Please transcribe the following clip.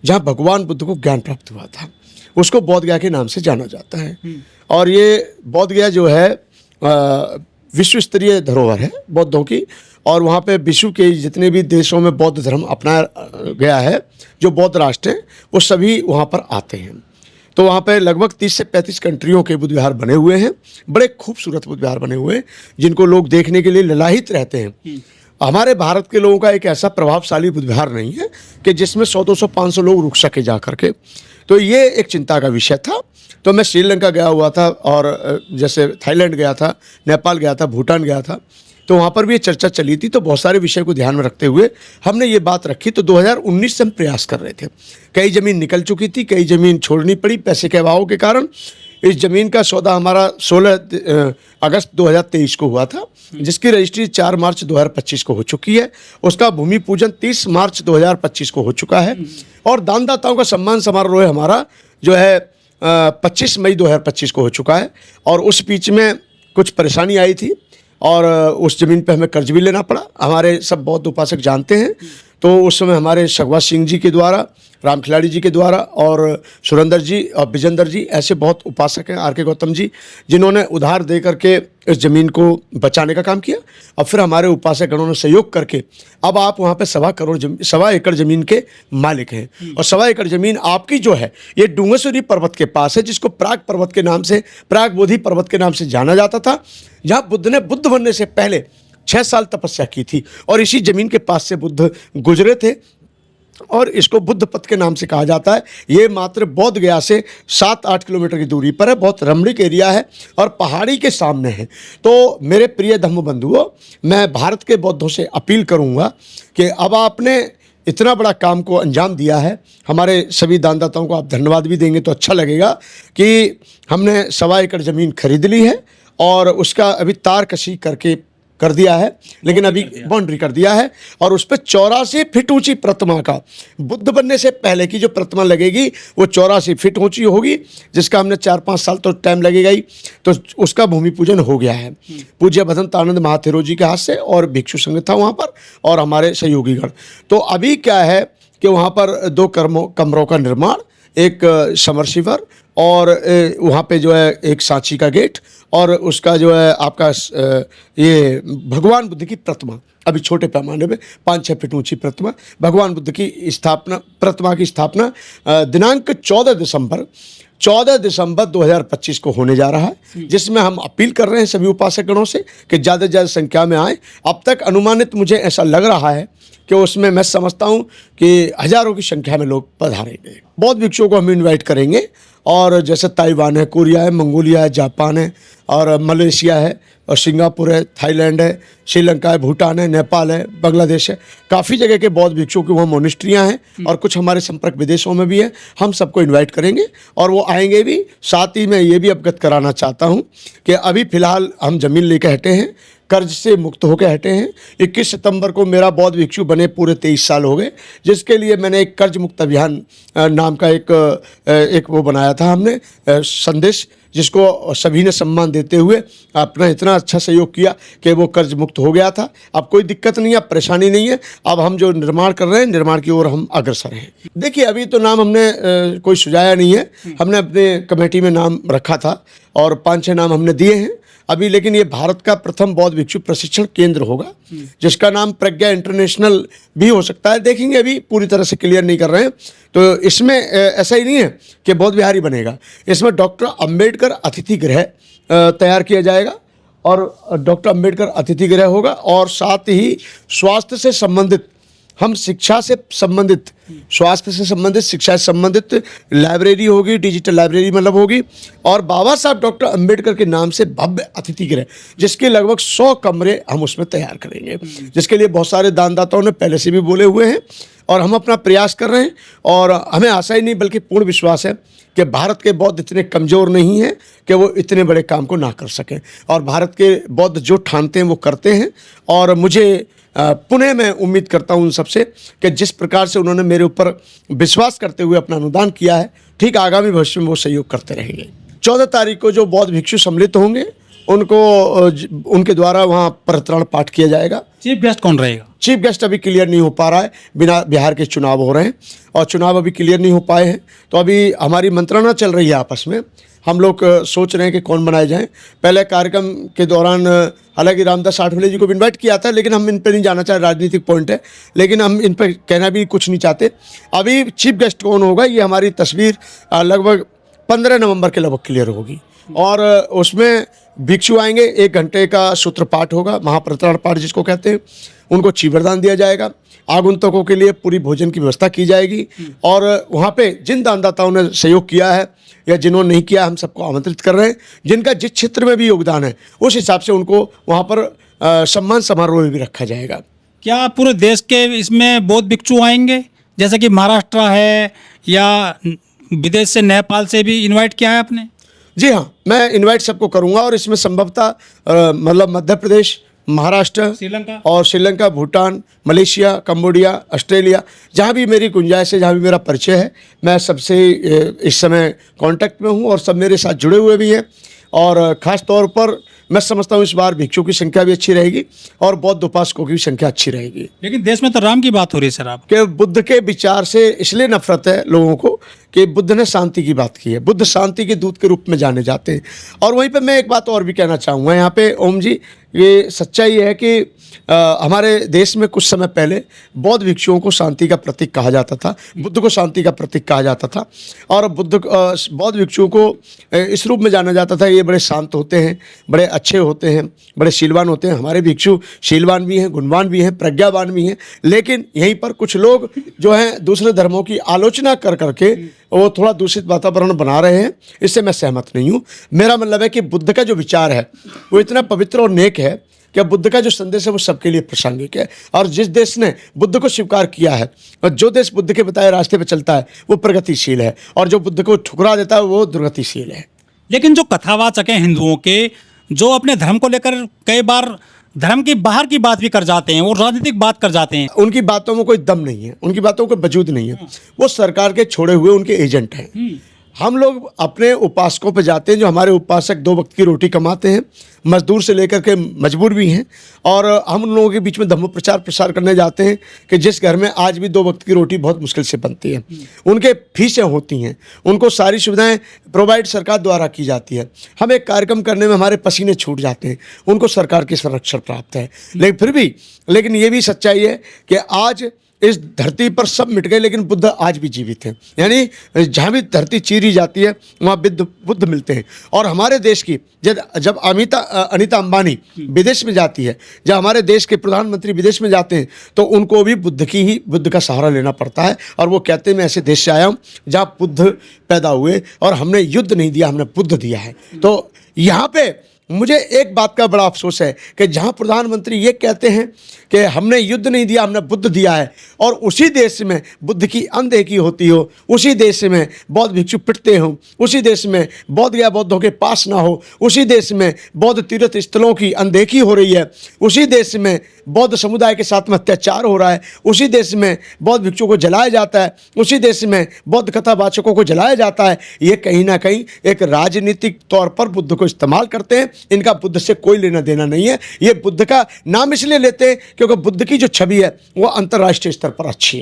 जहाँ भगवान बुद्ध को ज्ञान प्राप्त हुआ था, उसको बोध गया के नाम से जाना जाता है। और ये बोध गया जो है विश्व स्तरीय धरोहर है बौद्धों की, और वहाँ पे विश्व के जितने भी देशों में बौद्ध धर्म अपनाया गया है, जो बौद्ध राष्ट्र हैं, वो सभी वहाँ पर आते हैं। तो वहाँ पे लगभग 30 से 35 कंट्रियों के बुद्ध विहार बने हुए हैं, बड़े खूबसूरत बुद्ध विहार बने हुए हैं, जिनको लोग देखने के लिए ललायित रहते हैं। हमारे भारत के लोगों का एक ऐसा प्रभावशाली बुद्ध विहार नहीं है कि जिसमें 100-200-500 लोग रुक सके जा करके। तो ये एक चिंता का विषय था। तो मैं श्रीलंका गया हुआ था, और जैसे थाईलैंड गया था, नेपाल गया था, भूटान गया था, तो वहाँ पर भी ये चर्चा चली थी। तो बहुत सारे विषय को ध्यान में रखते हुए हमने ये बात रखी। तो 2019 से हम प्रयास कर रहे थे। कई ज़मीन निकल चुकी थी, कई ज़मीन छोड़नी पड़ी पैसे के अभाव के कारण। इस ज़मीन का सौदा हमारा 16 अगस्त 2023 को हुआ था, जिसकी रजिस्ट्री 4 मार्च 2025 को हो चुकी है। उसका भूमि पूजन 30 मार्च 2025 को हो चुका है, और दानदाताओं का सम्मान समारोह हमारा जो है 25 मई 2025 को हो चुका है। और उस बीच में कुछ परेशानी आई थी, और उस ज़मीन पे हमें कर्ज भी लेना पड़ा। हमारे सब बौद्ध उपासक जानते हैं, तो उस समय हमारे शगवा सिंह जी के द्वारा, राम खिलाड़ी जी के द्वारा, और सुरेंद्र जी और विजेंद्र जी, ऐसे बहुत उपासक हैं, आर के गौतम जी, जिन्होंने उधार दे करके इस ज़मीन को बचाने का काम किया। और फिर हमारे उपासक गणों ने सहयोग करके अब आप वहाँ पे 1.25 एकड़ ज़मीन के मालिक हैं। और 1.25 एकड़ ज़मीन आपकी जो है, ये डूंगरसुरी पर्वत के पास है, जिसको प्राग पर्वत के नाम से, प्राग बोधि पर्वत के नाम से जाना जाता था, जहाँ बुद्ध ने बुद्ध बनने से पहले 6 साल तपस्या की थी। और इसी ज़मीन के पास से बुद्ध गुजरे थे, और इसको बुद्ध पथ के नाम से कहा जाता है। ये मात्र बोध गया से 7-8 किलोमीटर की दूरी पर है, बहुत रमणीक एरिया है और पहाड़ी के सामने है। तो मेरे प्रिय धम्म बंधुओं, मैं भारत के बौद्धों से अपील करूंगा कि अब आपने इतना बड़ा काम को अंजाम दिया है। हमारे सभी दानदाताओं को आप धन्यवाद भी देंगे तो अच्छा लगेगा कि हमने 1.25 एकड़ ज़मीन खरीद ली है, और उसका अभी तार कशी करके कर दिया है, लेकिन अभी बाउंड्री कर दिया है। और उस पर 84 फीट ऊंची प्रतिमा का, बुद्ध बनने से पहले की जो प्रतिमा लगेगी वो 84 फीट ऊंची होगी, जिसका हमने 4-5 साल तो टाइम लगेगा ही। तो उसका भूमि पूजन हो गया है पूज्य भदंतानंद महाथेरो जी के हाथ से, और भिक्षु संघ था वहाँ पर, और हमारे सहयोगीगण। तो अभी क्या है कि वहाँ पर 2 कमरों का निर्माण, एक समरसीवर, और वहाँ पे जो है एक सांची का गेट, और उसका जो है आपका ये भगवान बुद्ध की प्रतिमा, अभी छोटे पैमाने में 5-6 फीट ऊंची प्रतिमा, भगवान बुद्ध की स्थापना, प्रतिमा की स्थापना दिनांक 14 दिसंबर 2025 को होने जा रहा है, जिसमें हम अपील कर रहे हैं सभी उपासक गणों से कि ज़्यादा से ज़्यादा संख्या में आए। अब तक अनुमानित मुझे ऐसा लग रहा है कि उसमें मैं समझता हूँ कि हज़ारों की संख्या में लोग पधारेंगे। बौद्ध भिक्षुओं को हम इनवाइट करेंगे, और जैसे ताइवान है, कोरिया है, मंगोलिया है, जापान है, और मलेशिया है, और सिंगापुर है, थाईलैंड है, श्रीलंका है, भूटान है, नेपाल है, बांग्लादेश है, काफ़ी जगह के बौद्ध भिक्षुओं की वहाँ मोनिस्ट्रियाँ हैं, और कुछ हमारे संपर्क विदेशों में भी है। हम सबको इनवाइट करेंगे, और वो आएंगे भी। साथ ही मैं ये भी अवगत कराना चाहता हूँ कि अभी फ़िलहाल हम ज़मीन लेकर हटे हैं, कर्ज से मुक्त होकर हटे हैं। 21 सितंबर को मेरा बौद्ध भिक्षु बने पूरे 23 साल हो गए, जिसके लिए मैंने एक कर्ज मुक्त अभियान नाम का एक वो बनाया था हमने संदेश, जिसको सभी ने सम्मान देते हुए अपना इतना अच्छा सहयोग किया कि वो कर्ज मुक्त हो गया था। अब कोई दिक्कत नहीं है, अब परेशानी नहीं है। अब हम जो निर्माण कर रहे हैं, निर्माण की ओर हम अग्रसर हैं। देखिए, अभी तो नाम हमने कोई सुझाया नहीं है। हमने अपने कमेटी में नाम रखा था, और 5-6 नाम हमने दिए हैं अभी। लेकिन ये भारत का प्रथम बौद्ध भिक्षु प्रशिक्षण केंद्र होगा, जिसका नाम प्रज्ञा इंटरनेशनल भी हो सकता है। देखेंगे, अभी पूरी तरह से क्लियर नहीं कर रहे हैं। तो इसमें ऐसा ही नहीं है कि बौद्ध विहार ही बनेगा। इसमें डॉक्टर अंबेडकर अतिथि गृह तैयार किया जाएगा, और डॉक्टर अंबेडकर अतिथि गृह होगा, और साथ ही स्वास्थ्य से संबंधित, हम शिक्षा से संबंधित, स्वास्थ्य से संबंधित, शिक्षा से संबंधित लाइब्रेरी होगी, डिजिटल लाइब्रेरी मतलब होगी। और बाबा साहब डॉक्टर अंबेडकर के नाम से भव्य अतिथि गृह, जिसके लगभग 100 कमरे हम उसमें तैयार करेंगे, जिसके लिए बहुत सारे दानदाताओं ने पहले से भी बोले हुए हैं, और हम अपना प्रयास कर रहे हैं। और हमें आशा ही नहीं बल्कि पूर्ण विश्वास है कि भारत के बौद्ध इतने कमज़ोर नहीं हैं कि वो इतने बड़े काम को ना कर सकें, और भारत के बौद्ध जो ठानते हैं वो करते हैं। और मुझे पुनः मैं उम्मीद करता हूँ उन सबसे कि जिस प्रकार से उन्होंने मेरे ऊपर विश्वास करते हुए अपना अनुदान किया है, ठीक आगामी भविष्य में वो सहयोग करते रहेंगे। 14 तारीख को जो बौद्ध भिक्षु सम्मिलित होंगे, उनको उनके द्वारा वहाँ प्रतरण पाठ किया जाएगा। चीफ गेस्ट कौन रहेगा? चीफ गेस्ट अभी क्लियर नहीं हो पा रहा है, बिना बिहार के चुनाव हो रहे हैं और चुनाव अभी क्लियर नहीं हो पाए हैं, तो अभी हमारी मंत्रणा चल रही है आपस में। हम लोग सोच रहे हैं कि कौन बनाए जाएं। पहले कार्यक्रम के दौरान हालांकि रामदास आठवले जी को भी इन्वाइट किया था, लेकिन हम इन पर नहीं जाना चाह रहे, राजनीतिक पॉइंट है, लेकिन हम इन पर कहना भी कुछ नहीं चाहते। अभी चीफ गेस्ट कौन होगा ये हमारी तस्वीर लगभग 15 नवंबर के लगभग क्लियर होगी और उसमें भिक्षु आएंगे, 1 घंटे का सूत्र पाठ होगा, महाप्रतरण पाठ जिसको कहते हैं, उनको चीवरदान दिया जाएगा, आगुंतकों के लिए पूरी भोजन की व्यवस्था की जाएगी और वहाँ पे जिन दानदाताओं ने सहयोग किया है या जिन्होंने नहीं किया, हम सबको आमंत्रित कर रहे हैं। जिनका जिस क्षेत्र में भी योगदान है उस हिसाब से उनको वहाँ पर सम्मान समारोह भी रखा जाएगा। क्या पूरे देश के इसमें बौद्ध भिक्षु आएंगे, जैसे कि महाराष्ट्र है या विदेश से नेपाल से भी इनवाइट किया है आपने? जी हाँ, मैं इनवाइट सबको करूँगा और इसमें संभवतः मतलब Madhya Pradesh, Maharashtra, Sri Lanka, Bhutan, Malaysia, Cambodia, Australia, जहाँ भी मेरी गुंजाइश है, जहाँ भी मेरा परिचय है, मैं सबसे इस समय कांटेक्ट में हूँ और सब मेरे साथ जुड़े हुए भी हैं। और ख़ास तौर पर मैं समझता हूँ इस बार भिक्षु की संख्या भी अच्छी रहेगी और बौद्ध उपासकों की भी संख्या अच्छी रहेगी। लेकिन देश में तो राम की बात हो रही है सर, आप कि बुद्ध के विचार से इसलिए नफरत है लोगों को कि बुद्ध ने शांति की बात की है। बुद्ध शांति के दूत के रूप में जाने जाते हैं। और वहीं पे मैं एक बात और भी कहना चाहूँगा यहाँ पे ओम जी, ये सच्चाई है कि हमारे देश में कुछ समय पहले बौद्ध भिक्षुओं को शांति का प्रतीक कहा जाता था, बुद्ध को शांति का प्रतीक कहा जाता था और बौद्ध भिक्षुओं को इस रूप में जाना जाता था, ये बड़े शांत होते हैं, बड़े अच्छे होते हैं, बड़े शीलवान होते हैं। हमारे भिक्षु शीलवान भी हैं, गुणवान भी हैं, प्रज्ञावान भी हैं, लेकिन यहीं पर कुछ लोग जो हैं दूसरे धर्मों की आलोचना कर करके वो थोड़ा दूषित वातावरण बना रहे हैं। इससे मैं सहमत नहीं हूँ। मेरा मतलब है कि बुद्ध का जो विचार है वो इतना पवित्र और नेक है कि बुद्ध का जो संदेश है वो सबके लिए प्रासंगिक है। और जिस देश ने बुद्ध को स्वीकार किया है और जो देश बुद्ध के बताए रास्ते पर चलता है वो प्रगतिशील है और जो बुद्ध को ठुकरा देता है वो दुर्गतिशील है। लेकिन जो कथावाचक हैं हिंदुओं के, जो अपने धर्म को लेकर कई बार धर्म की बाहर की बात भी कर जाते हैं और राजनीतिक बात कर जाते हैं, उनकी बातों में कोई दम नहीं है, उनकी बातों को वजूद नहीं है। वो सरकार के छोड़े हुए उनके एजेंट हैं। हम लोग अपने उपासकों पे जाते हैं, जो हमारे उपासक 2 वक्त की रोटी कमाते हैं, मजदूर से लेकर के मजबूर भी हैं, और हम उन लोगों के बीच में धर्म प्रचार करने जाते हैं कि जिस घर में आज भी 2 वक्त की रोटी बहुत मुश्किल से बनती है, उनके फीसें होती हैं, उनको सारी सुविधाएं प्रोवाइड सरकार द्वारा की जाती है। हम एक कार्यक्रम करने में हमारे पसीने छूट जाते हैं, उनको सरकार की संरक्षण प्राप्त है। लेकिन फिर भी ये भी सच्चाई है कि आज इस धरती पर सब मिट गए लेकिन बुद्ध आज भी जीवित हैं। यानी जहाँ भी धरती चीरी जाती है वहाँ बुद्ध मिलते हैं। और हमारे देश की जब अनीता अंबानी विदेश में जाती है, जब हमारे देश के प्रधानमंत्री विदेश में जाते हैं, तो उनको भी बुद्ध का सहारा लेना पड़ता है। और वो कहते हैं मैं ऐसे देश से आया हूँ जहाँ बुद्ध पैदा हुए और हमने युद्ध नहीं दिया, हमने बुद्ध दिया है। तो यहाँ पे मुझे एक बात का बड़ा अफसोस है कि जहाँ प्रधानमंत्री ये कहते हैं कि हमने युद्ध नहीं दिया, हमने बुद्ध दिया है, और उसी देश में बुद्ध की अनदेखी होती हो, उसी देश में बौद्ध भिक्षु पिटते हों, उसी देश में बौद्ध गया बौद्धों के पास ना हो, उसी देश में बौद्ध तीर्थ स्थलों की अनदेखी हो रही है, उसी देश में बौद्ध समुदाय के साथ में अत्याचार हो रहा है, उसी देश में बौद्ध भिक्षुओं को जलाया जाता है, उसी देश में बौद्ध कथावाचकों को जलाया जाता है। ये कहीं ना कहीं एक राजनीतिक तौर पर बुद्ध को इस्तेमाल करते हैं। इनका बुद्ध से कोई लेना देना नहीं है। ये बुद्ध का नाम इसलिए लेते हैं क्योंकि बुद्ध की जो छवि है वो अंतर्राष्ट्रीय स्तर पर अच्छी है।